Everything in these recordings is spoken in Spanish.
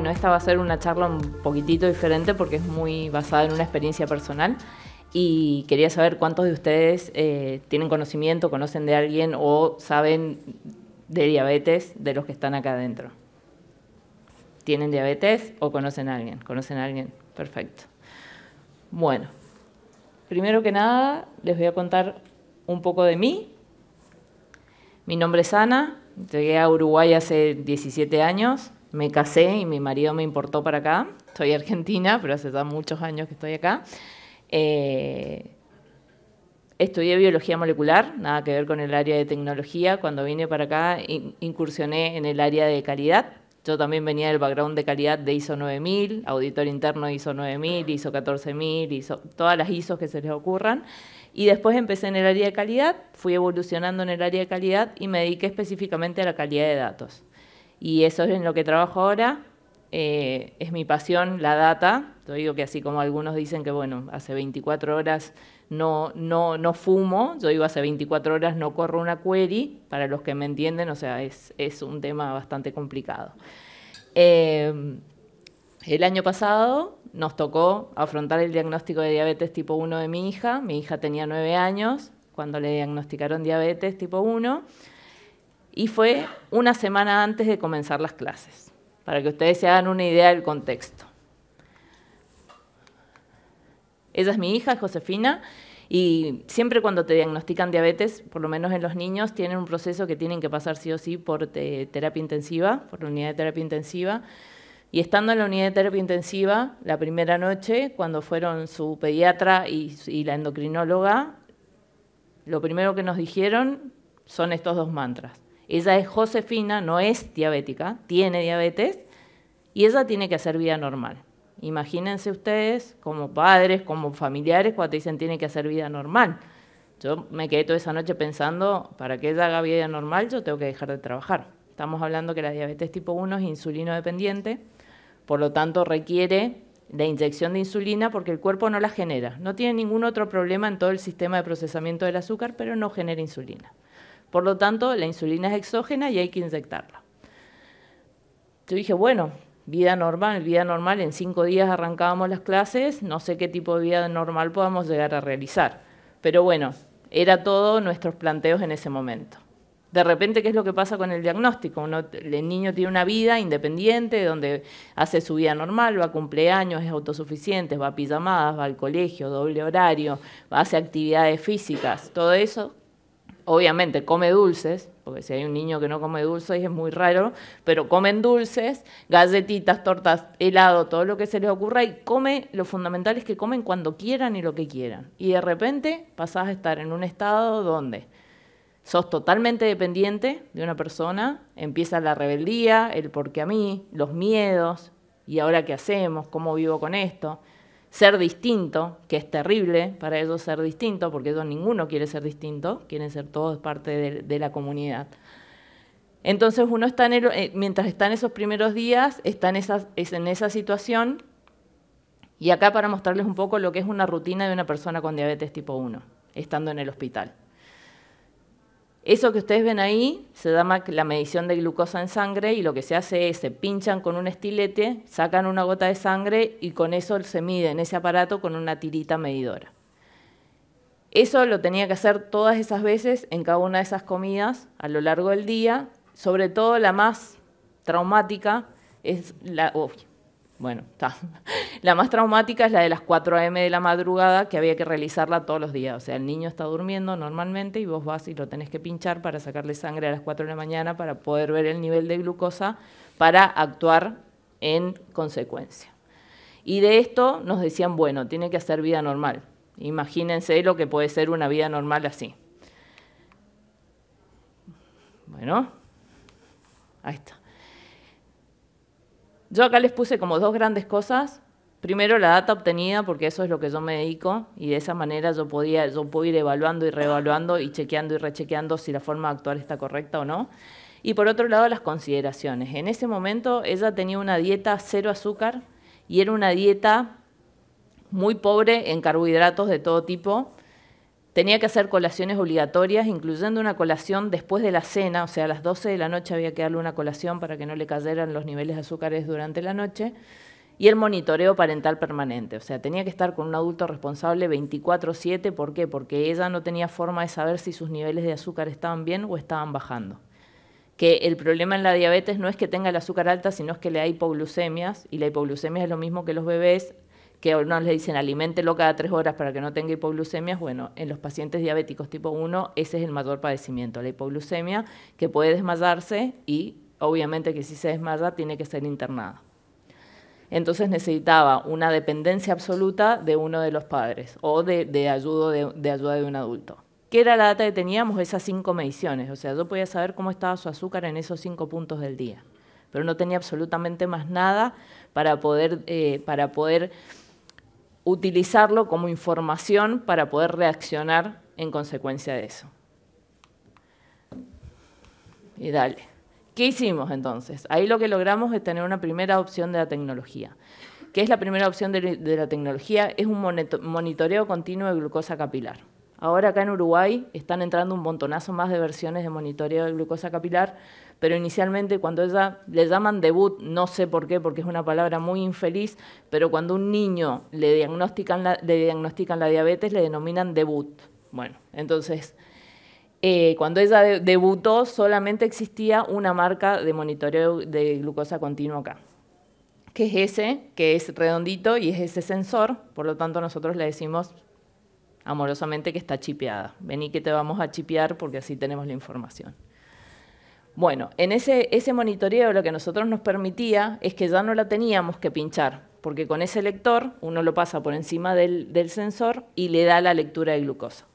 Bueno, esta va a ser una charla un poquitito diferente porque es muy basada en una experiencia personal y quería saber cuántos de ustedes tienen conocimiento, conocen de alguien o saben de diabetes de los que están acá adentro. ¿Tienen diabetes o conocen a alguien? ¿Conocen a alguien? Perfecto. Bueno, primero que nada les voy a contar un poco de mí. Mi nombre es Ana, llegué a Uruguay hace 17 años, me casé y mi marido me importó para acá. Soy argentina, pero hace ya muchos años que estoy acá. Estudié biología molecular, nada que ver con el área de tecnología. Cuando vine para acá incursioné en el área de calidad. Yo también venía del background de calidad de ISO 9000, auditor interno ISO 9000, ISO 14000, todas las ISOs que se les ocurran. Y después empecé en el área de calidad, fui evolucionando en el área de calidad y me dediqué específicamente a la calidad de datos. Y eso es en lo que trabajo ahora. Es mi pasión, la data. Yo digo que así como algunos dicen que, bueno, hace 24 horas no fumo, yo digo hace 24 horas no corro una query, para los que me entienden, o sea, es un tema bastante complicado. El año pasado nos tocó afrontar el diagnóstico de diabetes tipo 1 de mi hija. Mi hija tenía 9 años cuando le diagnosticaron diabetes tipo 1 y fue una semana antes de comenzar las clases, para que ustedes se hagan una idea del contexto. Ella es mi hija, Josefina, y siempre cuando te diagnostican diabetes, por lo menos en los niños, tienen un proceso que tienen que pasar sí o sí por terapia intensiva, por la unidad de terapia intensiva. Y estando en la unidad de terapia intensiva, la primera noche, cuando fueron su pediatra y la endocrinóloga, lo primero que nos dijeron son estos dos mantras. Ella es Josefina, no es diabética, tiene diabetes, y ella tiene que hacer vida normal. Imagínense ustedes, como padres, como familiares, cuando te dicen tiene que hacer vida normal. Yo me quedé toda esa noche pensando, para que ella haga vida normal, yo tengo que dejar de trabajar. Estamos hablando que la diabetes tipo 1 es insulino dependiente, por lo tanto requiere la inyección de insulina porque el cuerpo no la genera. No tiene ningún otro problema en todo el sistema de procesamiento del azúcar, pero no genera insulina. Por lo tanto, la insulina es exógena y hay que inyectarla. Yo dije, bueno, vida normal, en 5 días arrancábamos las clases, no sé qué tipo de vida normal podamos llegar a realizar. Pero bueno, era todo nuestros planteos en ese momento. De repente, ¿qué es lo que pasa con el diagnóstico? El niño tiene una vida independiente, donde hace su vida normal, va a cumpleaños, es autosuficiente, va a pijamadas, va al colegio, doble horario, hace actividades físicas, todo eso. Obviamente come dulces, porque si hay un niño que no come dulces es muy raro, pero comen dulces, galletitas, tortas, helado, todo lo que se les ocurra, y lo fundamental es que comen cuando quieran y lo que quieran. Y de repente pasás a estar en un estado donde sos totalmente dependiente de una persona, empieza la rebeldía, el por qué a mí, los miedos, y ahora qué hacemos, cómo vivo con esto. Ser distinto, que es terrible para ellos ser distinto, porque ellos ninguno quiere ser distinto, quieren ser todos parte de la comunidad. Entonces uno está mientras está en esos primeros días, está en esa situación, y acá para mostrarles un poco lo que es una rutina de una persona con diabetes tipo 1, estando en el hospital. Eso que ustedes ven ahí se llama la medición de glucosa en sangre y lo que se hace es, se pinchan con un estilete, sacan una gota de sangre y con eso se mide en ese aparato con una tirita medidora. Eso lo tenía que hacer todas esas veces en cada una de esas comidas a lo largo del día. Sobre todo la más traumática es la más traumática es la de las 4 a.m. de la madrugada, que había que realizarla todos los días. O sea, el niño está durmiendo normalmente y vos vas y lo tenés que pinchar para sacarle sangre a las 4 de la mañana para poder ver el nivel de glucosa para actuar en consecuencia. Y de esto nos decían, bueno, tiene que hacer vida normal. Imagínense lo que puede ser una vida normal así. Bueno, ahí está. Yo acá les puse como 2 grandes cosas. Primero, la data obtenida, porque eso es lo que yo me dedico, y de esa manera yo puedo ir evaluando y reevaluando y chequeando y rechequeando si la forma de actuar está correcta o no. Y por otro lado, las consideraciones. En ese momento, ella tenía una dieta 0 azúcar y era una dieta muy pobre en carbohidratos de todo tipo, Tenía que hacer colaciones obligatorias, incluyendo una colación después de la cena, o sea, a las 12 de la noche había que darle una colación para que no le cayeran los niveles de azúcares durante la noche, y el monitoreo parental permanente, o sea, tenía que estar con un adulto responsable 24/7, ¿por qué? Porque ella no tenía forma de saber si sus niveles de azúcar estaban bien o estaban bajando. Que el problema en la diabetes no es que tenga el azúcar alta, sino es que le da hipoglucemias, y la hipoglucemia es lo mismo que los bebés, que no les dicen aliméntelo cada 3 horas para que no tenga hipoglucemias. Bueno, en los pacientes diabéticos tipo 1 ese es el mayor padecimiento, la hipoglucemia, que puede desmayarse y obviamente que si se desmaya tiene que ser internada. Entonces necesitaba una dependencia absoluta de uno de los padres o de ayuda de un adulto. ¿Qué era la data que teníamos? Esas 5 mediciones, o sea, yo podía saber cómo estaba su azúcar en esos 5 puntos del día, pero no tenía absolutamente más nada para poder utilizarlo como información para poder reaccionar en consecuencia de eso. Y dale. ¿Qué hicimos entonces? Ahí lo que logramos es tener una primera opción de la tecnología. ¿Qué es la primera opción de la tecnología? Es un monitoreo continuo de glucosa capilar. Ahora acá en Uruguay están entrando un montonazo más de versiones de monitoreo de glucosa capilar, pero inicialmente cuando le llaman debut, no sé por qué, porque es una palabra muy infeliz, pero cuando a un niño le diagnostican la diabetes, le denominan debut. Bueno, entonces, cuando ella debutó, solamente existía una marca de monitoreo de glucosa continuo acá, que es ese, que es redondito y es ese sensor, por lo tanto nosotros le decimos amorosamente que está chipeada. Vení que te vamos a chipear porque así tenemos la información. Bueno, en ese monitoreo lo que a nosotros nos permitía es que ya no la teníamos que pinchar, porque con ese lector uno lo pasa por encima del sensor y le da la lectura de glucosa.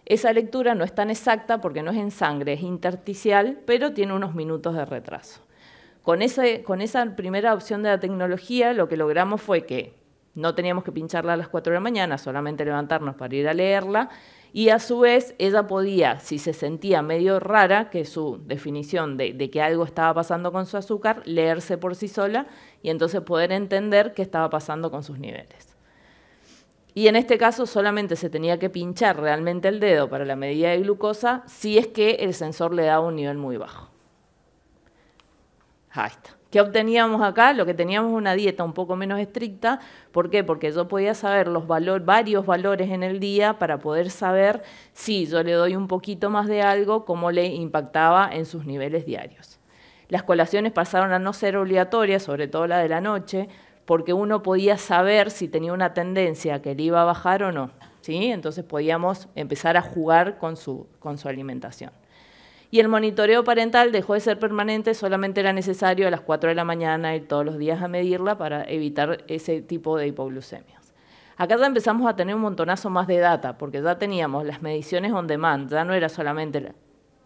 Esa lectura no es tan exacta porque no es en sangre, es intersticial, pero tiene unos minutos de retraso. Con esa primera opción de la tecnología lo que logramos fue que no teníamos que pincharla a las 4 de la mañana, solamente levantarnos para ir a leerla, y a su vez ella podía, si se sentía medio rara, que su definición de que algo estaba pasando con su azúcar, leerse por sí sola y entonces poder entender qué estaba pasando con sus niveles. Y en este caso solamente se tenía que pinchar realmente el dedo para la medida de glucosa si es que el sensor le daba un nivel muy bajo. Ahí está. ¿Qué obteníamos acá? Lo que teníamos una dieta un poco menos estricta. ¿Por qué? Porque yo podía saber varios valores en el día para poder saber si yo le doy un poquito más de algo, cómo le impactaba en sus niveles diarios. Las colaciones pasaron a no ser obligatorias, sobre todo la de la noche, porque uno podía saber si tenía una tendencia a que le iba a bajar o no, ¿sí? Entonces podíamos empezar a jugar con su alimentación. Y el monitoreo parental dejó de ser permanente, solamente era necesario a las 4 de la mañana ir todos los días a medirla para evitar ese tipo de hipoglucemias. Acá ya empezamos a tener un montonazo más de data, porque ya teníamos las mediciones on demand, ya no era solamente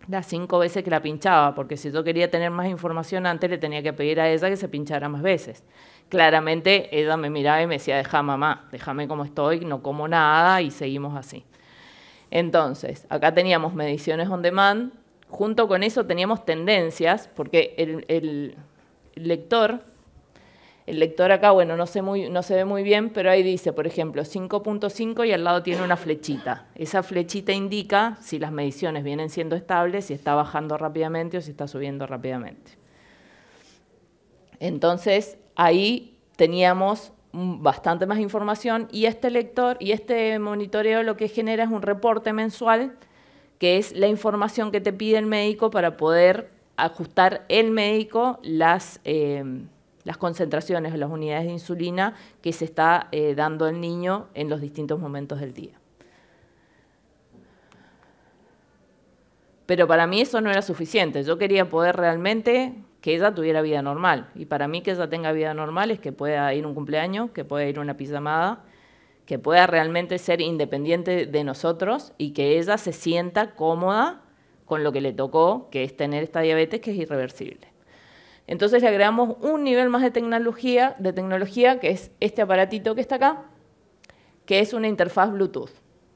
las 5 veces que la pinchaba, porque si yo quería tener más información antes le tenía que pedir a ella que se pinchara más veces. Claramente ella me miraba y me decía, deja mamá, déjame como estoy, no como nada y seguimos así. Entonces, acá teníamos mediciones on demand. Junto con eso teníamos tendencias, porque el lector acá, bueno, no se ve muy bien, pero ahí dice, por ejemplo, 5.5 y al lado tiene una flechita. Esa flechita indica si las mediciones vienen siendo estables, si está bajando rápidamente o si está subiendo rápidamente. Entonces, ahí teníamos bastante más información y este lector y este monitoreo lo que genera es un reporte mensual que es la información que te pide el médico para poder ajustar el médico las concentraciones o las unidades de insulina que se está dando al niño en los distintos momentos del día. Pero para mí eso no era suficiente. Yo quería poder realmente que ella tuviera vida normal. Y para mí que ella tenga vida normal es que pueda ir a un cumpleaños, que pueda ir a una pijamada, que pueda realmente ser independiente de nosotros y que ella se sienta cómoda con lo que le tocó, que es tener esta diabetes que es irreversible. Entonces le agregamos un nivel más de tecnología, que es este aparatito que está acá, que es una interfaz Bluetooth.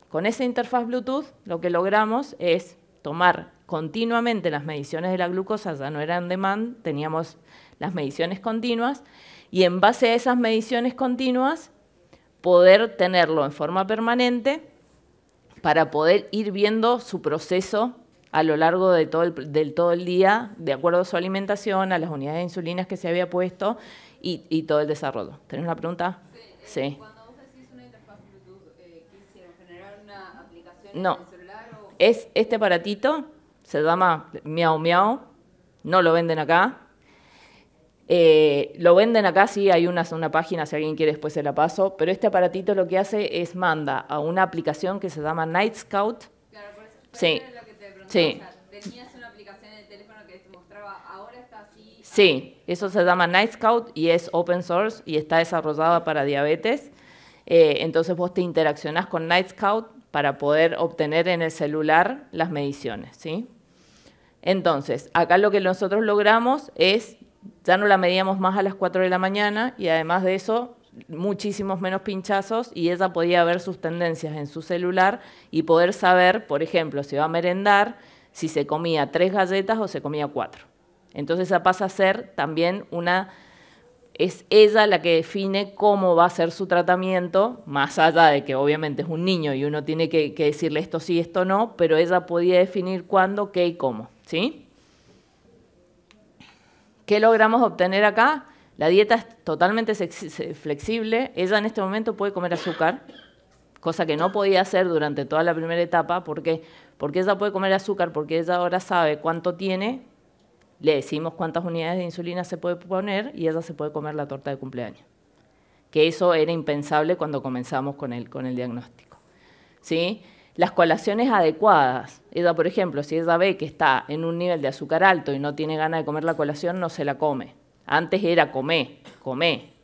Con esa interfaz Bluetooth lo que logramos es tomar continuamente las mediciones de la glucosa, ya no eran on demand, teníamos las mediciones continuas, y en base a esas mediciones continuas poder tenerlo en forma permanente para poder ir viendo su proceso a lo largo de todo el día, de acuerdo a su alimentación, a las unidades de insulinas que se había puesto y todo el desarrollo. ¿Tenés una pregunta? Sí. Cuando vos decís una interfaz Bluetooth, ¿qué hicieron? ¿Generar una aplicación No. en el celular? O... Es este aparatito, se llama Miau Miau, no lo venden acá. Lo venden acá, sí, hay una página, si alguien quiere después se la paso, pero este aparatito lo que hace es manda a una aplicación que se llama Night Scout. Claro, por eso Sí. es lo que te preguntaba. Sí. O sea, tenías una aplicación en el teléfono que te mostraba, ahora está así. Sí, eso se llama Night Scout y es open source y está desarrollada para diabetes. Entonces vos te interaccionás con Night Scout para poder obtener en el celular las mediciones, ¿sí? Entonces, acá lo que nosotros logramos es, ya no la medíamos más a las 4 de la mañana y además de eso, muchísimos menos pinchazos y ella podía ver sus tendencias en su celular y poder saber, por ejemplo, si va a merendar, si se comía 3 galletas o se comía 4. Entonces esa pasa a ser también es ella la que define cómo va a ser su tratamiento, más allá de que obviamente es un niño y uno tiene que decirle esto sí, esto no, pero ella podía definir cuándo, qué y cómo, ¿sí? ¿Qué logramos obtener acá? La dieta es totalmente flexible, ella en este momento puede comer azúcar, cosa que no podía hacer durante toda la primera etapa, ¿por qué? Porque ella puede comer azúcar, porque ella ahora sabe cuánto tiene, le decimos cuántas unidades de insulina se puede poner y ella se puede comer la torta de cumpleaños. Que eso era impensable cuando comenzamos con el diagnóstico, ¿sí? Las colaciones adecuadas. Ella, por ejemplo, si ella ve que está en un nivel de azúcar alto y no tiene ganas de comer la colación, no se la come. Antes era comer.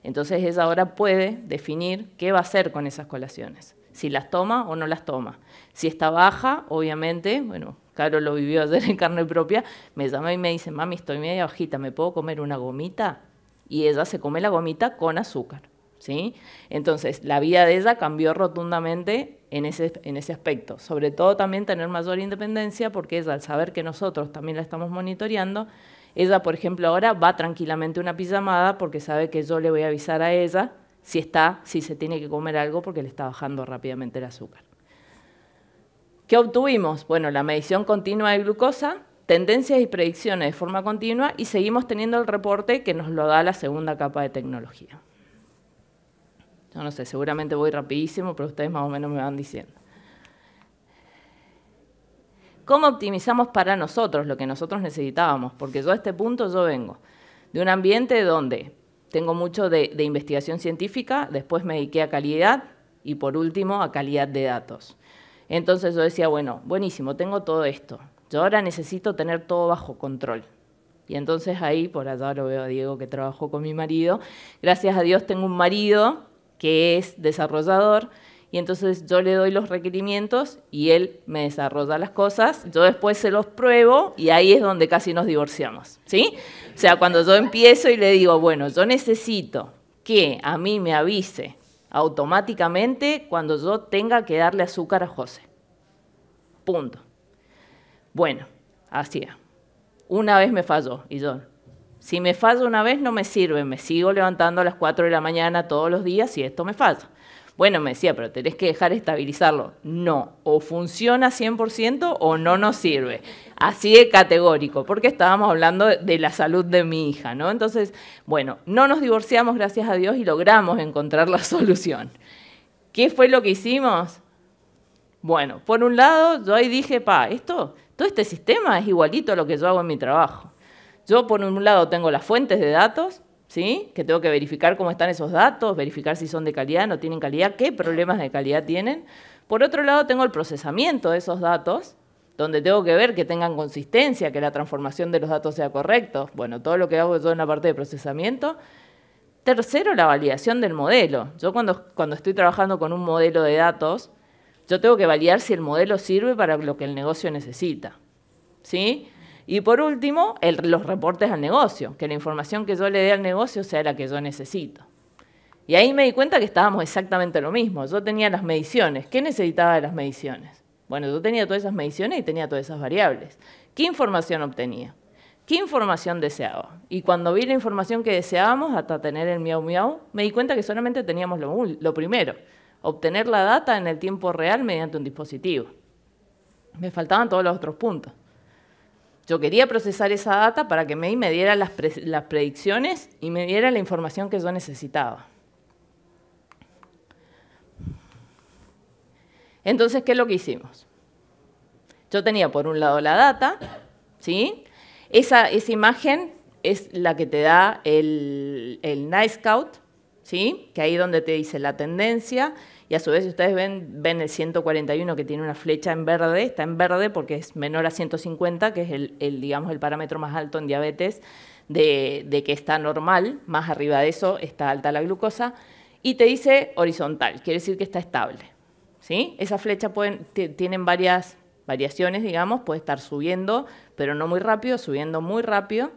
Entonces ella ahora puede definir qué va a hacer con esas colaciones. Si las toma o no las toma. Si está baja, obviamente, bueno, Caro lo vivió ayer en carne propia, me llama y me dice, mami, estoy media bajita, ¿me puedo comer una gomita? Y ella se come la gomita con azúcar, ¿sí? Entonces, la vida de ella cambió rotundamente en ese aspecto. Sobre todo también tener mayor independencia, porque ella, al saber que nosotros también la estamos monitoreando, ella, por ejemplo, ahora va tranquilamente a una pijamada porque sabe que yo le voy a avisar a ella si se tiene que comer algo porque le está bajando rápidamente el azúcar. ¿Qué obtuvimos? Bueno, la medición continua de glucosa, tendencias y predicciones de forma continua y seguimos teniendo el reporte que nos lo da la segunda capa de tecnología. Yo no sé, seguramente voy rapidísimo, pero ustedes más o menos me van diciendo. ¿Cómo optimizamos para nosotros lo que nosotros necesitábamos? Porque yo a este punto yo vengo de un ambiente donde tengo mucho de investigación científica, después me dediqué a calidad y por último a calidad de datos. Entonces yo decía, bueno, buenísimo, tengo todo esto. Yo ahora necesito tener todo bajo control. Y entonces ahí, por allá lo veo a Diego que trabajó con mi marido. Gracias a Dios tengo un marido que es desarrollador y entonces yo le doy los requerimientos y él me desarrolla las cosas. Yo después se los pruebo y ahí es donde casi nos divorciamos, ¿sí? O sea, cuando yo empiezo y le digo, bueno, yo necesito que a mí me avise automáticamente cuando yo tenga que darle azúcar a José. Punto. Bueno, hacía. Una vez me falló y yo, si me falla una vez no me sirve, me sigo levantando a las 4 de la mañana todos los días y esto me falla. Bueno, me decía, pero tenés que dejar estabilizarlo. No, o funciona 100% o no nos sirve. Así de categórico, porque estábamos hablando de la salud de mi hija, ¿no? Entonces, bueno, no nos divorciamos, gracias a Dios, y logramos encontrar la solución. ¿Qué fue lo que hicimos? Bueno, por un lado, yo ahí dije, todo este sistema es igualito a lo que yo hago en mi trabajo. Yo, por un lado, tengo las fuentes de datos, ¿sí? Que tengo que verificar cómo están esos datos, verificar si son de calidad, no tienen calidad, qué problemas de calidad tienen. Por otro lado, tengo el procesamiento de esos datos, donde tengo que ver que tengan consistencia, que la transformación de los datos sea correcta. Bueno, todo lo que hago yo en la parte de procesamiento. Tercero, la validación del modelo. Yo cuando estoy trabajando con un modelo de datos, yo tengo que validar si el modelo sirve para lo que el negocio necesita, ¿sí? Y por último, los reportes al negocio, que la información que yo le dé al negocio sea la que yo necesito. Y ahí me di cuenta que estábamos exactamente lo mismo. Yo tenía las mediciones. ¿Qué necesitaba de las mediciones? Bueno, yo tenía todas esas mediciones y tenía todas esas variables. ¿Qué información obtenía? ¿Qué información deseaba? Y cuando vi la información que deseábamos, hasta tener el miau miau, me di cuenta que solamente teníamos lo primero. obtener la data en el tiempo real mediante un dispositivo. Me faltaban todos los otros puntos. Yo quería procesar esa data para que me diera las predicciones y me diera la información que yo necesitaba. Entonces, ¿qué es lo que hicimos? Yo tenía por un lado la data, ¿sí? Esa imagen es la que te da el Night Scout, ¿sí? Que ahí es donde te dice la tendencia, y a su vez, si ustedes ven el 141 que tiene una flecha en verde, está en verde porque es menor a 150, que es digamos, el parámetro más alto en diabetes de que está normal, más arriba de eso está alta la glucosa, y te dice horizontal, quiere decir que está estable, ¿sí? Esa flecha tienen varias variaciones, digamos, puede estar subiendo, pero no muy rápido, subiendo muy rápido,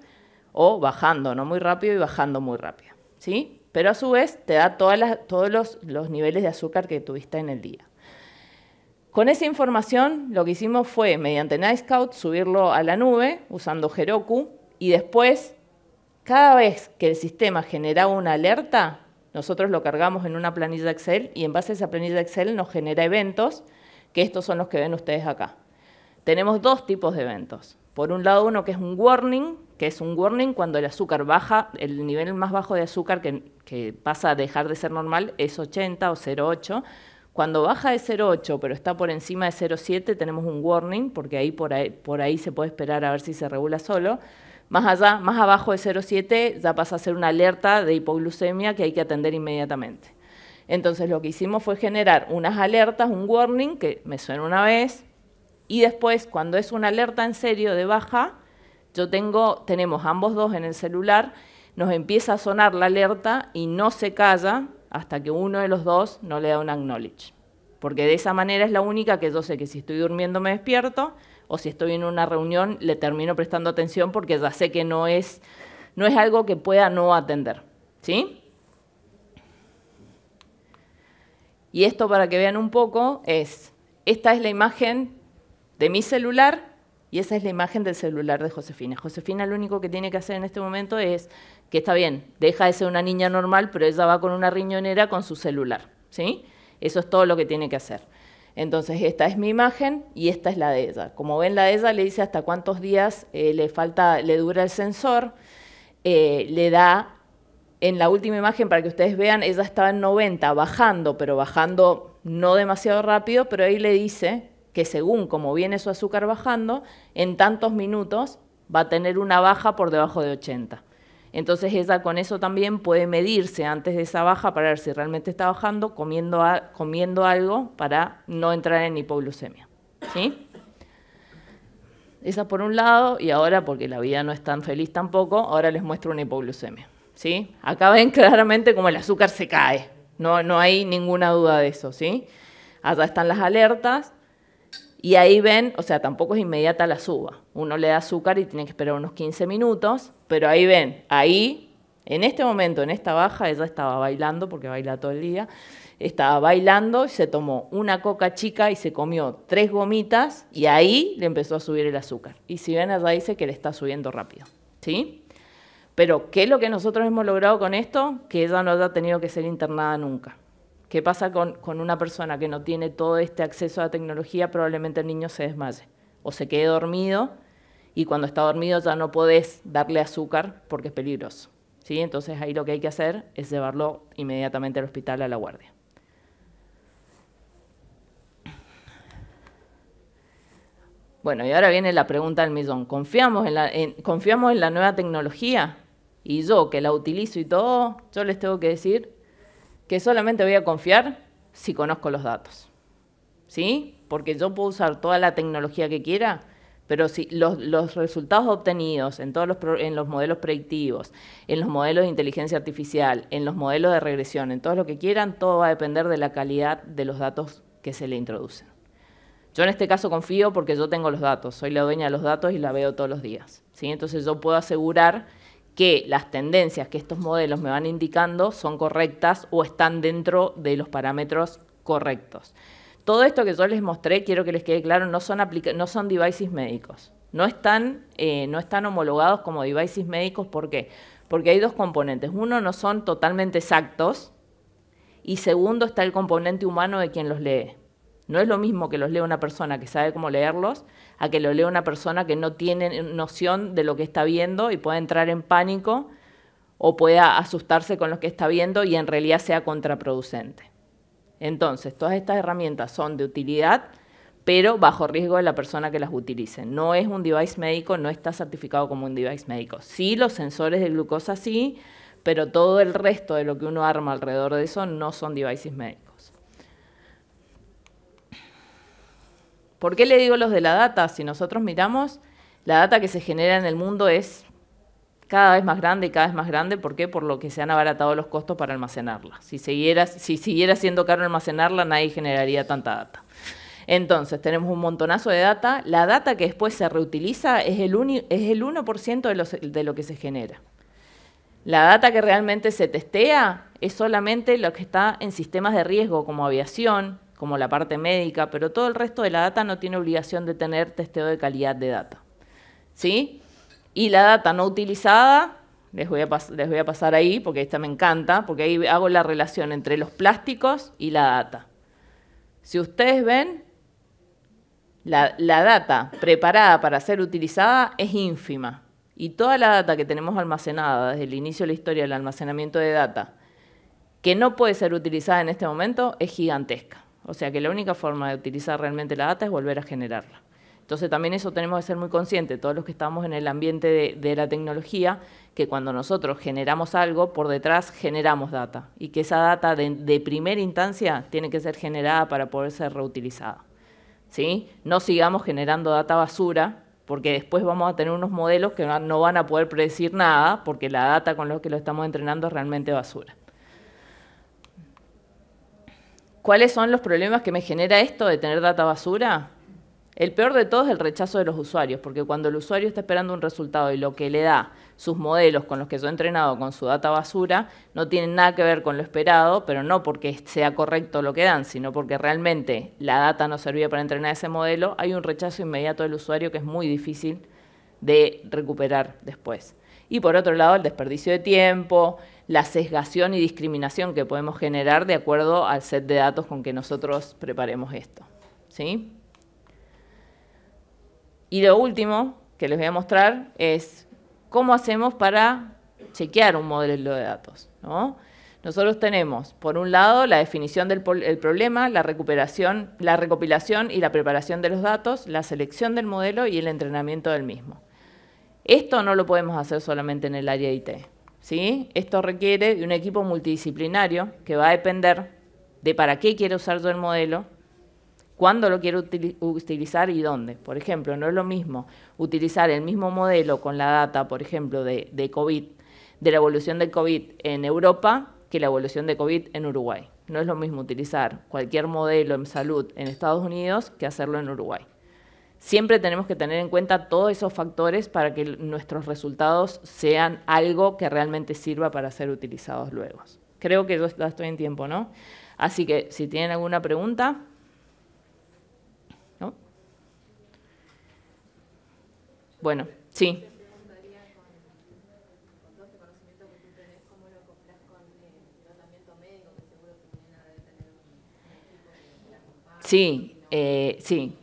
o bajando, no muy rápido y bajando muy rápido, ¿sí? Pero a su vez te da todos los niveles de azúcar que tuviste en el día. Con esa información lo que hicimos fue, mediante Night Scout, subirlo a la nube usando Heroku, y después, cada vez que el sistema generaba una alerta, nosotros lo cargamos en una planilla Excel, y en base a esa planilla Excel nos genera eventos, que estos son los que ven ustedes acá. Tenemos dos tipos de eventos. Por un lado, uno que es un warning, cuando el azúcar baja, el nivel más bajo de azúcar que pasa a dejar de ser normal es 80 o 0,8. Cuando baja de 0,8 pero está por encima de 0,7 tenemos un warning, porque ahí por ahí se puede esperar a ver si se regula solo. Más abajo de 0,7 ya pasa a ser una alerta de hipoglucemia que hay que atender inmediatamente. Entonces lo que hicimos fue generar unas alertas, un warning que me suena una vez, y después cuando es una alerta en serio de baja, tenemos ambos dos en el celular, nos empieza a sonar la alerta y no se calla hasta que uno de los dos no le da un acknowledge. Porque de esa manera es la única que yo sé que si estoy durmiendo me despierto, o si estoy en una reunión le termino prestando atención porque ya sé que no es algo que pueda no atender, ¿sí? Y esto, para que vean un poco, esta es la imagen de mi celular y esa es la imagen del celular de Josefina. Josefina lo único que tiene que hacer en este momento es que está bien, deja de ser una niña normal, pero ella va con una riñonera con su celular, ¿sí? Eso es todo lo que tiene que hacer. Entonces, esta es mi imagen y esta es la de ella. Como ven, la de ella le dice hasta cuántos días le dura el sensor, le da. En la última imagen, para que ustedes vean, ella estaba en 90, bajando, pero bajando no demasiado rápido, pero ahí le dice que según como viene su azúcar bajando, en tantos minutos va a tener una baja por debajo de 80. Entonces ella con eso también puede medirse antes de esa baja para ver si realmente está bajando, comiendo algo para no entrar en hipoglucemia, ¿sí? Esa por un lado, y ahora, porque la vida no es tan feliz tampoco, ahora les muestro una hipoglucemia, ¿sí? Acá ven claramente cómo el azúcar se cae, no hay ninguna duda de eso, ¿sí? Allá están las alertas, y ahí ven, o sea, tampoco es inmediata la suba. Uno le da azúcar y tiene que esperar unos 15 minutos, pero ahí ven, en este momento, en esta baja, ella estaba bailando, porque baila todo el día, estaba bailando y se tomó una coca chica y se comió 3 gomitas y ahí le empezó a subir el azúcar. Y si ven, allá dice que le está subiendo rápido, ¿sí? Pero, ¿qué es lo que nosotros hemos logrado con esto? Que ella no haya tenido que ser internada nunca. ¿Qué pasa con una persona que no tiene todo este acceso a la tecnología? Probablemente el niño se desmaye o se quede dormido, y cuando está dormido ya no podés darle azúcar porque es peligroso, ¿sí? Entonces ahí lo que hay que hacer es llevarlo inmediatamente al hospital a la guardia. Bueno, y ahora viene la pregunta del millón. ¿Confiamos en la nueva tecnología? Y yo, que la utilizo y todo, yo les tengo que decir que solamente voy a confiar si conozco los datos, ¿sí? Porque yo puedo usar toda la tecnología que quiera, pero si los resultados obtenidos en los modelos predictivos, en los modelos de inteligencia artificial, en los modelos de regresión, en todo lo que quieran, todo va a depender de la calidad de los datos que se le introducen. Yo en este caso confío porque yo tengo los datos, soy la dueña de los datos y la veo todos los días, ¿sí? Entonces yo puedo asegurar que las tendencias que estos modelos me van indicando son correctas o están dentro de los parámetros correctos. Todo esto que yo les mostré, quiero que les quede claro, no son devices médicos. No están homologados como devices médicos. ¿Por qué? Porque hay dos componentes. Uno, no son totalmente exactos, y segundo está el componente humano de quien los lee. No es lo mismo que los lea una persona que sabe cómo leerlos a que lo lea una persona que no tiene noción de lo que está viendo y pueda entrar en pánico o pueda asustarse con lo que está viendo y en realidad sea contraproducente. Entonces, todas estas herramientas son de utilidad, pero bajo riesgo de la persona que las utilice. No es un device médico, no está certificado como un device médico. Sí, los sensores de glucosa sí, pero todo el resto de lo que uno arma alrededor de eso no son devices médicos. ¿Por qué le digo los de la data? Si nosotros miramos, la data que se genera en el mundo es cada vez más grande y cada vez más grande. ¿Por qué? Por lo que se han abaratado los costos para almacenarla. Si siguiera siendo caro almacenarla, nadie generaría tanta data. Entonces, tenemos un montonazo de data. La data que después se reutiliza es el 1% de lo que se genera. La data que realmente se testea es solamente lo que está en sistemas de riesgo, como aviación, como la parte médica, pero todo el resto de la data no tiene obligación de tener testeo de calidad de data. ¿Sí? Y la data no utilizada, les voy a pasar ahí, porque esta me encanta, porque ahí hago la relación entre los plásticos y la data. Si ustedes ven, la data preparada para ser utilizada es ínfima. Y toda la data que tenemos almacenada desde el inicio de la historia del almacenamiento de data, que no puede ser utilizada en este momento, es gigantesca. O sea que la única forma de utilizar realmente la data es volver a generarla. Entonces también eso tenemos que ser muy conscientes, todos los que estamos en el ambiente de la tecnología, que cuando nosotros generamos algo, por detrás generamos data. Y que esa data de primera instancia tiene que ser generada para poder ser reutilizada. ¿Sí? No sigamos generando data basura, porque después vamos a tener unos modelos que no van a poder predecir nada, porque la data con la que lo estamos entrenando es realmente basura. ¿Cuáles son los problemas que me genera esto de tener data basura? El peor de todo es el rechazo de los usuarios, porque cuando el usuario está esperando un resultado y lo que le da sus modelos con los que yo he entrenado con su data basura no tienen nada que ver con lo esperado, pero no porque sea correcto lo que dan, sino porque realmente la data no servía para entrenar ese modelo, hay un rechazo inmediato del usuario que es muy difícil de recuperar después. Y por otro lado, el desperdicio de tiempo, la sesgación y discriminación que podemos generar de acuerdo al set de datos con que nosotros preparemos esto. ¿Sí? Y lo último que les voy a mostrar es cómo hacemos para chequear un modelo de datos, ¿no? Nosotros tenemos, por un lado, la definición del problema, la recopilación y la preparación de los datos, la selección del modelo y el entrenamiento del mismo. Esto no lo podemos hacer solamente en el área de IT, ¿sí? Esto requiere de un equipo multidisciplinario que va a depender de para qué quiero usar yo el modelo, cuándo lo quiero utilizar y dónde. Por ejemplo, no es lo mismo utilizar el mismo modelo con la data, por ejemplo, de COVID, de la evolución del COVID en Europa, que la evolución de COVID en Uruguay. No es lo mismo utilizar cualquier modelo en salud en Estados Unidos que hacerlo en Uruguay. Siempre tenemos que tener en cuenta todos esos factores para que nuestros resultados sean algo que realmente sirva para ser utilizados luego. Creo que yo ya estoy en tiempo, ¿no? Así que, si tienen alguna pregunta... ¿No? Bueno, sí. Sí, sí.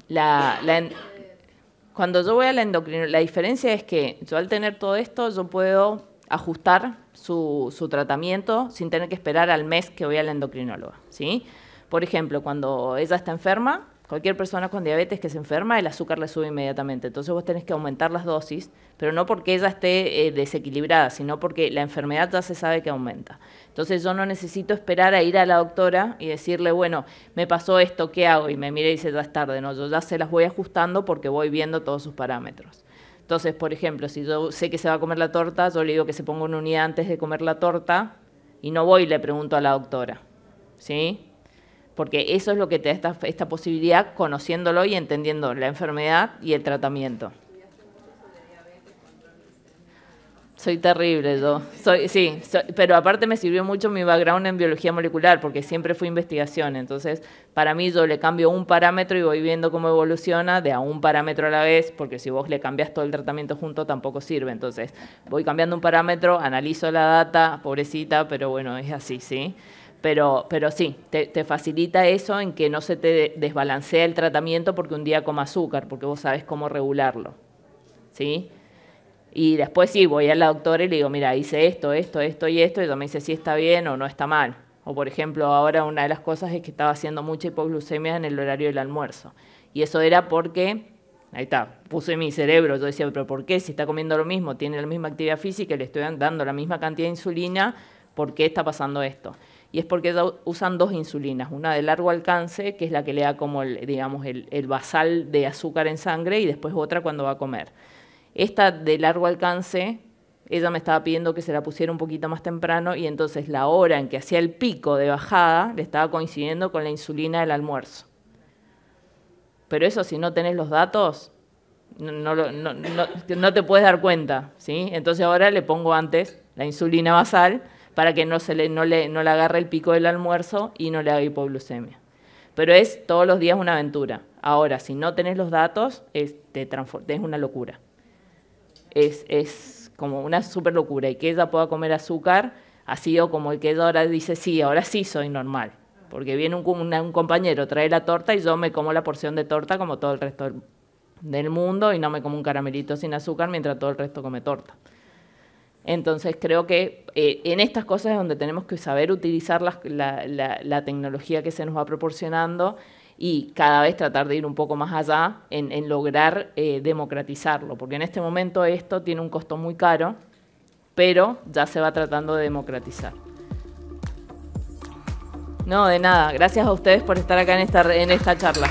Cuando yo voy a la endocrinóloga, la diferencia es que yo al tener todo esto, yo puedo ajustar su tratamiento sin tener que esperar al mes que voy a la endocrinóloga, ¿sí? Por ejemplo, cuando ella está enferma, cualquier persona con diabetes que se enferma, el azúcar le sube inmediatamente. Entonces vos tenés que aumentar las dosis, pero no porque ella esté desequilibrada, sino porque la enfermedad ya se sabe que aumenta. Entonces yo no necesito esperar a ir a la doctora y decirle, bueno, me pasó esto, ¿qué hago? Y me mira y dice, ya es tarde. No, yo ya se las voy ajustando porque voy viendo todos sus parámetros. Entonces, por ejemplo, si yo sé que se va a comer la torta, yo le digo que se ponga una unidad antes de comer la torta y no voy y le pregunto a la doctora, ¿sí? Porque eso es lo que te da esta posibilidad, conociéndolo y entendiendo la enfermedad y el tratamiento. Soy terrible yo. Pero aparte me sirvió mucho mi background en biología molecular, porque siempre fui investigación. Entonces, para mí yo le cambio un parámetro y voy viendo cómo evoluciona de a un parámetro a la vez, porque si vos le cambias todo el tratamiento junto tampoco sirve. Entonces, voy cambiando un parámetro, analizo la data, pobrecita, pero bueno, es así, ¿sí? Pero sí, te facilita eso en que no se te desbalancea el tratamiento porque un día coma azúcar, porque vos sabés cómo regularlo, ¿sí? Y después sí, voy a la doctora y le digo, mira, hice esto y esto, y ella me dice si está bien o no está mal. O por ejemplo, ahora una de las cosas es que estaba haciendo mucha hipoglucemia en el horario del almuerzo. Y eso era porque, ahí está, puse mi cerebro, yo decía, pero ¿por qué? Si está comiendo lo mismo, tiene la misma actividad física y le estoy dando la misma cantidad de insulina, ¿por qué está pasando esto? Y es porque usan dos insulinas, una de largo alcance, que es la que le da como el basal de azúcar en sangre, y después otra cuando va a comer. Esta de largo alcance, ella me estaba pidiendo que se la pusiera un poquito más temprano y entonces la hora en que hacía el pico de bajada le estaba coincidiendo con la insulina del almuerzo. Pero eso, si no tenés los datos, no te puedes dar cuenta, ¿sí? Entonces ahora le pongo antes la insulina basal para que no le agarre el pico del almuerzo y no le haga hipoglucemia. Pero es todos los días una aventura. Ahora, si no tenés los datos, es una locura. Es como una súper locura. Y que ella pueda comer azúcar ha sido como el que ella ahora dice, sí, ahora sí soy normal. Porque viene un compañero, trae la torta y yo me como la porción de torta como todo el resto del mundo y no me como un caramelito sin azúcar mientras todo el resto come torta. Entonces creo que en estas cosas es donde tenemos que saber utilizar la tecnología que se nos va proporcionando y cada vez tratar de ir un poco más allá en lograr democratizarlo, porque en este momento esto tiene un costo muy caro, pero ya se va tratando de democratizar. No, de nada. Gracias a ustedes por estar acá en esta charla.